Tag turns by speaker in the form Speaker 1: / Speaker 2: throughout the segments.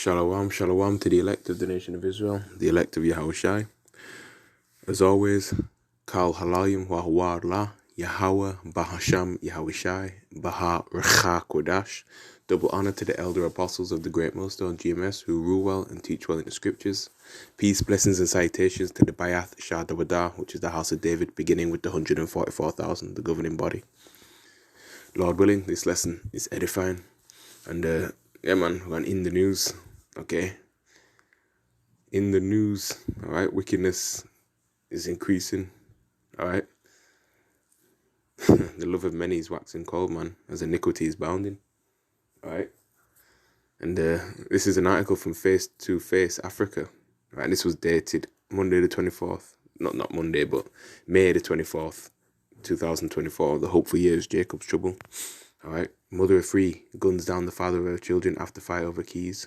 Speaker 1: Shalom, shalom to the elect of the nation of Israel, the elect of Yahushai. As always, Kal Halayim Wahuar La, Yahweh, Bahasham, Yahushai, Baha Recha Kodash. Double honor to the elder apostles of the Great Millstone GMS who rule well and teach well in the scriptures. Peace, blessings, and salutations to the Bayath Shah Dawadah, which is the house of David, beginning with the 144,000, the governing body. Lord willing, this lesson is edifying. And yeah, man, we're in the news. Okay, in the news, all right, wickedness is increasing, all right. The love of many is waxing cold, man, as iniquity is bounding, all right. And this is an article from Face to Face Africa, right? And this was dated Monday the 24th, not Monday, but May the 24th, 2024. The hopeful year is Jacob's trouble, all right. Mother of three guns down the father of her children after fight over keys.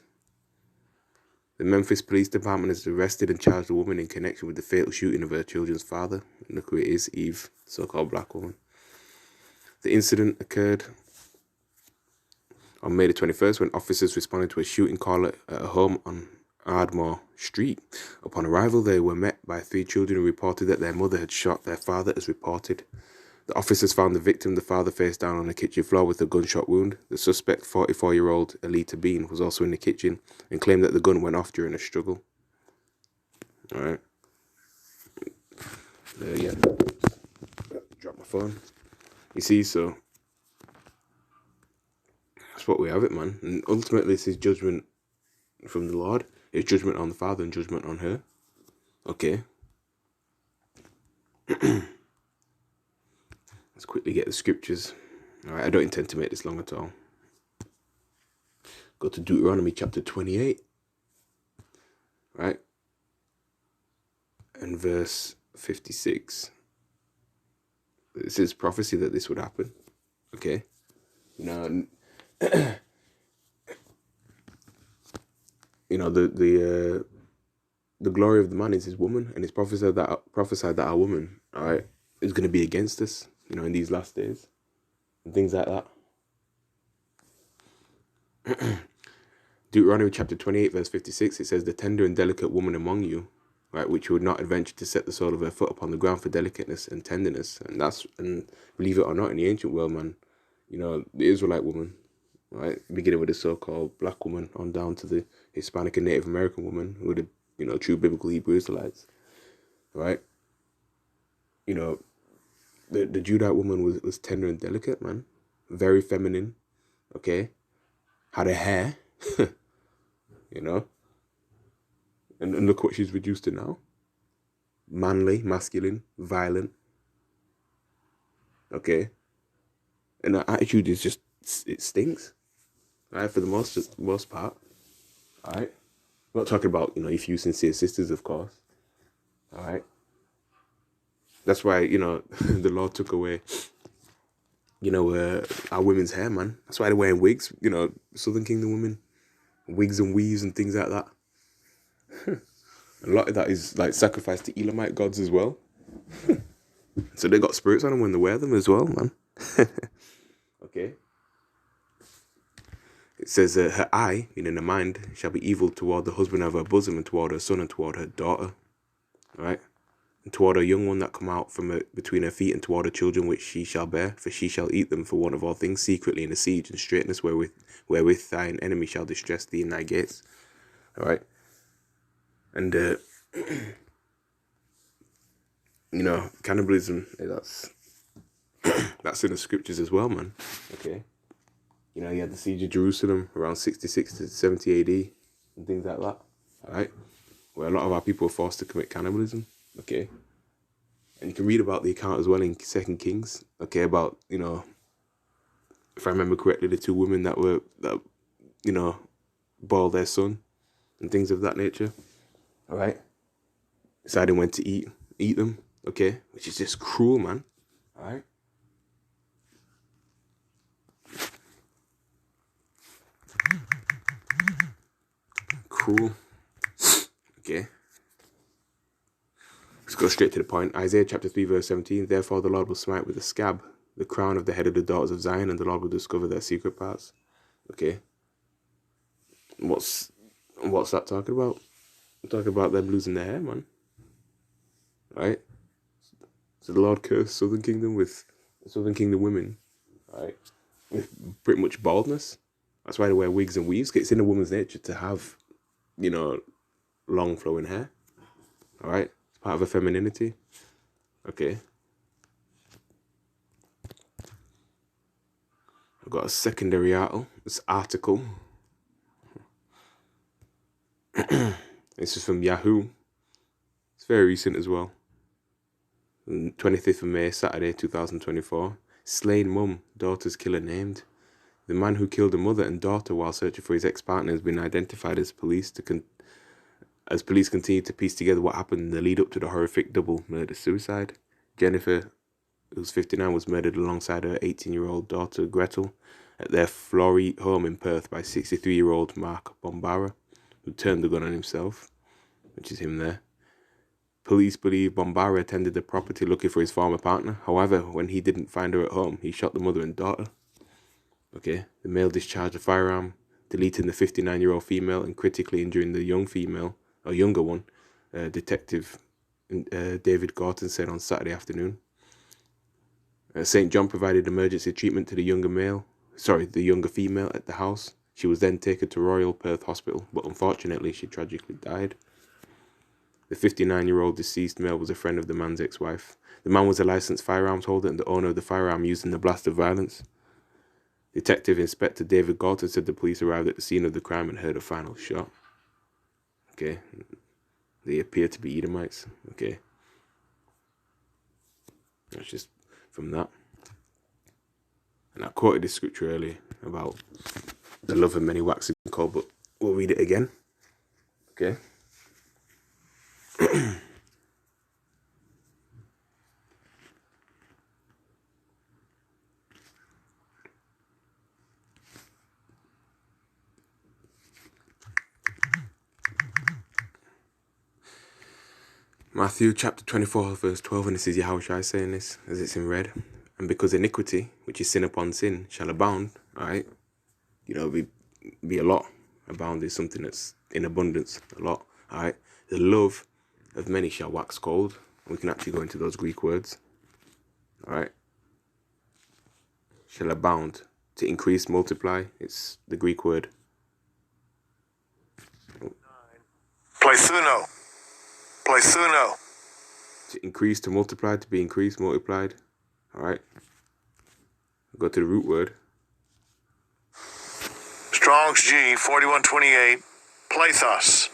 Speaker 1: The Memphis Police Department has arrested and charged a woman in connection with the fatal shooting of her children's father. Look who it is, Eve, so-called black woman. The incident occurred on May the 21st when officers responded to a shooting call at a home on Ardmore Street. Upon arrival, they were met by three children who reported that their mother had shot their father as reported. The officers found the victim, the father, face down on the kitchen floor with a gunshot wound. The suspect, 44-year-old Alita Bean, was also in the kitchen and claimed that the gun went off during a struggle. All right. Yeah. Drop my phone. You see, so that's what we have it, man. And ultimately, this is judgment from the Lord. It's judgment on the father and judgment on her. Okay. Let's quickly get the scriptures. All right, I don't intend to make this long at all. Go to Deuteronomy chapter 28, right? And verse 56. This is prophecy that this would happen. Okay. Now, the glory of the man is his woman, and it's prophesied that our woman, all right, is going to be against us, in these last days, and things like that. Deuteronomy chapter 28, verse 56, it says, the tender and delicate woman among you, right, which would not adventure to set the sole of her foot upon the ground for delicateness and tenderness. And believe it or not, in the ancient world, man, the Israelite woman, right, beginning with the so-called black woman on down to the Hispanic and Native American woman, who are the, true biblical Hebrew Israelites, right? The Judite woman was tender and delicate, man, very feminine, okay, had a hair, and look what she's reduced to now. Manly, masculine, violent. Okay. And her attitude is just, it stinks. Right, for the most part. Alright. I'm not talking about, your few sincere sisters, of course. Alright. That's why, the Lord took away, our women's hair, man. That's why they're wearing wigs, Southern Kingdom women. Wigs and weaves and things like that. A lot of that is like sacrificed to Elamite gods as well. So they got spirits on them when they wear them as well, man. Okay. It says, her eye, meaning the mind, shall be evil toward the husband of her bosom and toward her son and toward her daughter. Right? And toward her young one that come out from between her feet and toward her children which she shall bear, for she shall eat them for one of all things secretly in the siege and straitness wherewith thine enemy shall distress thee in thy gates. All right? And, cannibalism, that's in the scriptures as well, man. Okay. You had the siege of Jerusalem around 66 to 70 AD and things like that. All right. Where a lot of our people were forced to commit cannibalism. Okay. And you can read about the account as well in 2 Kings. Okay. About, if I remember correctly, the two women that boiled their son and things of that nature. All right. Deciding when to eat them. Okay. Which is just cruel, man. All right. Cruel. Okay. Let's go straight to the point. Isaiah chapter 3 verse 17. Therefore the Lord will smite with a scab the crown of the head of the daughters of Zion, and the Lord will discover their secret parts. Okay. What's And what's that talking about? I'm talking about them losing their hair, man. Right? So the Lord cursed Southern Kingdom women, right, with pretty much baldness. That's why they wear wigs and weaves. It's in a woman's nature to have, long flowing hair. All right? It's part of her femininity. Okay. I've got a secondary article. This is from Yahoo. It's very recent as well. 25th of May, Saturday, 2024. Slain mum, daughter's killer named. The man who killed a mother and daughter while searching for his ex-partner has been identified as police continue to piece together what happened in the lead up to the horrific double murder-suicide. Jennifer, who's 59, was murdered alongside her 18-year-old daughter Gretel at their Floreat home in Perth by 63-year-old Mark Bombara, who turned the gun on himself, which is him there. Police believe Bombara attended the property looking for his former partner. However, when he didn't find her at home, he shot the mother and daughter. Okay, the male discharged a firearm, deleting the 59-year-old female and critically injuring the younger one, Detective David Gorton said on Saturday afternoon. St. John provided emergency treatment to the younger female at the house. She was then taken to Royal Perth Hospital, but unfortunately she tragically died. The 59-year-old deceased male was a friend of the man's ex-wife. The man was a licensed firearms holder and the owner of the firearm used in the blast of violence. Detective Inspector David Galton said the police arrived at the scene of the crime and heard a final shot. Okay. They appear to be Edomites. Okay. That's just from that. And I quoted this scripture earlier about the love of many waxing cold, but we'll read it again. Okay. Matthew chapter 24 verse 12, and this is Yahushua saying this as it's in red. And because iniquity, which is sin upon sin, shall abound, alright? Be a lot. Abound is something that's in abundance, a lot, alright? The love of many shall wax cold. We can actually go into those Greek words, alright? Shall abound, to increase, multiply, it's the Greek word.
Speaker 2: Pleithuno.
Speaker 1: To increase, to multiply, to be increased, multiplied. Alright. Go to the root word.
Speaker 2: Strong's G 4128. Plethos.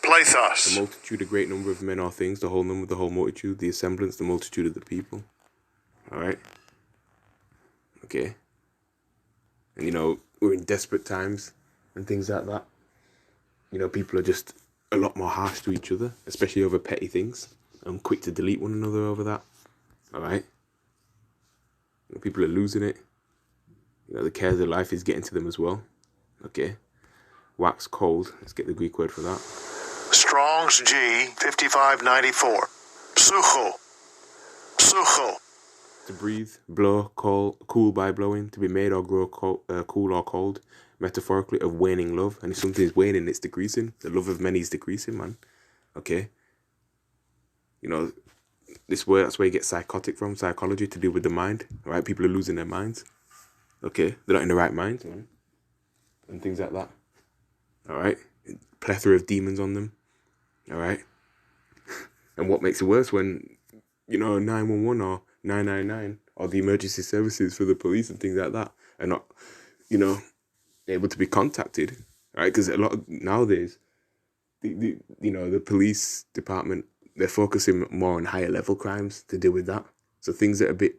Speaker 1: The multitude, a great number of men or things, the whole number, the whole multitude, the assemblance, the multitude of the people. Alright. Okay. And we're in desperate times and things like that. People are just a lot more harsh to each other, especially over petty things, and quick to delete one another over that. Alright? People are losing it. The cares of life is getting to them as well. Okay? Wax cold. Let's get the Greek word for that.
Speaker 2: Strong's G 5594. Psucho.
Speaker 1: To breathe, blow, cool by blowing, to be made or grow cool or cold, metaphorically of waning love. And if something is waning, it's decreasing. The love of many is decreasing, man. Okay? This word, that's where you get psychotic from, psychology, to do with the mind. All right? People are losing their minds. Okay? They're not in the right mind, man. And things like that. All right? Plethora of demons on them. All right? And what makes it worse when, 911 or 999 or the emergency services for the police and things like that are not, able to be contacted, right? Because a lot of, nowadays, the police department, they're focusing more on higher level crimes to deal with that. So things that are a bit,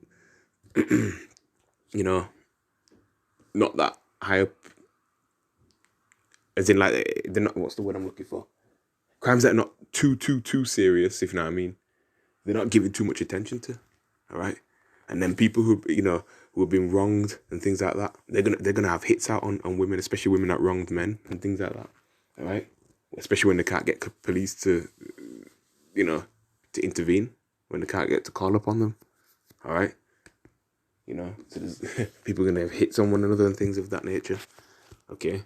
Speaker 1: not that high up, as in like, they're not, what's the word I'm looking for? Crimes that are not too serious, if you know what I mean. They're not giving too much attention to, all right? And then people who have been wronged and things like that, they're gonna have hits out on women, especially women that wronged men and things like that, all right? Especially when they can't get police to intervene, when they can't get to call upon them, all right? So people are gonna have hits on one another and things of that nature, okay?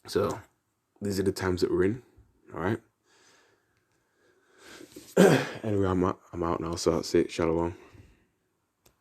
Speaker 1: So these are the times that we're in. All right. Anyway, I'm out now, so that's it. Shalom.